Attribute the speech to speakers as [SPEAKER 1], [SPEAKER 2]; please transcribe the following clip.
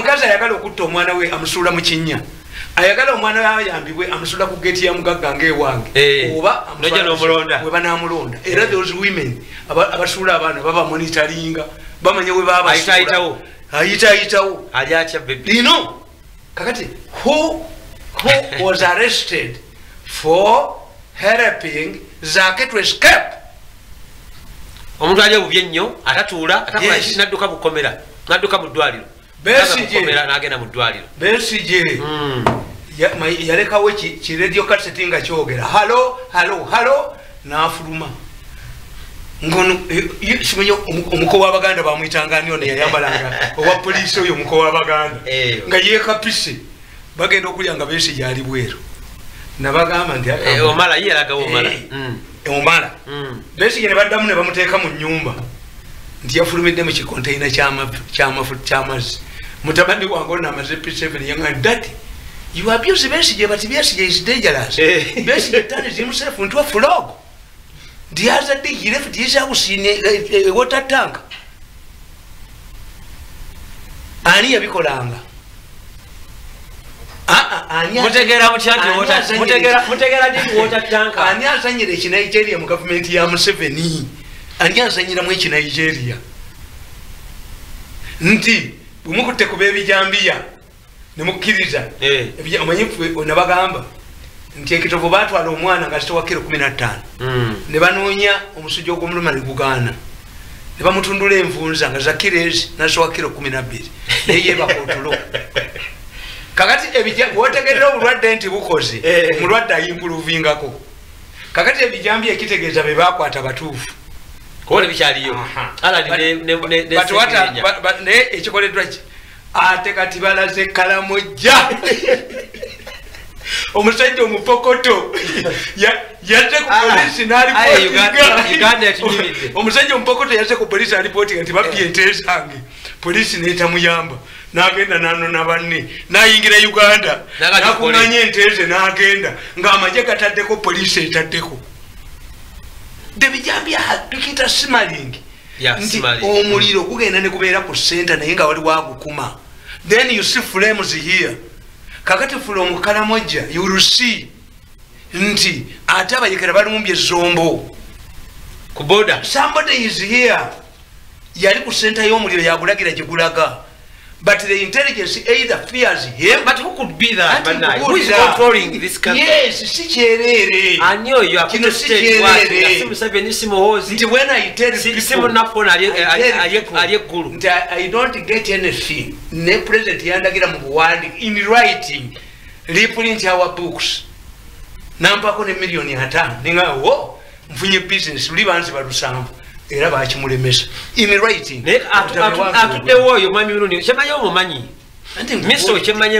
[SPEAKER 1] Mukazi ayagala okutta omwana we amusuula mu kinnya. Ayagala omwana we ayambibwe amusuula ku gate ya mugagga ngewange. Oba
[SPEAKER 2] noja n'omulonda.
[SPEAKER 1] We banamulonda. Era those women abasuula abaana baba monitoringa. Bamanye we baba ayitawo.
[SPEAKER 2] Ali atya baby.
[SPEAKER 1] You know, kakati who was arrested for helping Zake to escape?
[SPEAKER 2] Omuntu ali obubye nnyo atatuula atakola n'adduka bukomera n'adduka mu ddwaliro. Besigye n'agenda mu ddwaliro. Besigye
[SPEAKER 1] yalekawo ki radio cassette nga kyogera halo n'afuluma. Ngono simanyi omuko w'Abaganda bamuyitanga ani ono yayambalanga owa poliisi oyo omuko w'Abaganda nga yeekapise bagenda okulya nga Besigye ali bweru. Nabagamba nti
[SPEAKER 2] omala ye yalagawo
[SPEAKER 1] omala Besigye ne baddamu ne bamuteeka mu nnyumba nti yafulumidde mu kikonteyina ky'amazzi. Mutabani wange ono amaze P7 yanga Daddy, you abuse Besigye, but Besigye is dangerous. Besigye turns himself into a frog. The other day he left his house in a water tank. Ani yabikolanga.
[SPEAKER 2] Mutegera water tank.
[SPEAKER 1] Ani azanyira eki Nigeria mu government ya Museveni. Ani azanyira mu eki Nigeria. Nti bumukutte ku b'ebijambiya ne mukkiriza. Omanyifu nabagamba nti ekitovu baatwala omwana nga asitowa kilo 15. Ne banoonya omusujja ogw'omuluma ne gugaana. Ne bamutundula envunza nga za kirezi n'asitowa kilo 12. Naye yeebaka otulo. Kakati wotegerera obulwadde nti bukoze mulwadde ayimpuluvingako. Kakati ebijambiya ekitegeeza be baakwata batuufu.
[SPEAKER 2] Kole bikyaliyo.
[SPEAKER 1] Naye ekikoleddwa ki ate kati balaze Kalamojja. Omusajja omupokoto yazze ku polisi n'alipotinga. Omusajja omupokoto yazze ku polisi alipotinga nti babbye ente zange. Polisi n'etamuyamba n'agenda n'anona banne n'ayingira Uganda n'akuŋŋanya ente ze n'agenda ng'amagye gataddeko polisi etaddeko. Debijambiya tukita simmering. Nti omuliro gugenda ne gubeera ku center naye nga wali wagukuma. Then you see flames here. Kakati from Kalamojja you will see nti ate abayekera balumbye Zombo
[SPEAKER 2] ku border.
[SPEAKER 1] Somebody is here. Yali ku center y'omuliro yagulagira gye gulaga. But the intelligence either fears him.
[SPEAKER 2] But who could be that? Who is controlling this country?
[SPEAKER 1] Yes, Sicherere.
[SPEAKER 2] I know you are going to state what.
[SPEAKER 1] When I tell people, I don't get anything. Ne president yandagira mu buwandi in writing. Reprint our books. Nampako ne millioni 5. Ninga wo mfunye business libanzi balusambu. Era bakimulemesa in writing.
[SPEAKER 2] Atudewo oyo mwami Mulungi kyemanyi omumanyi. Miso kyemanyi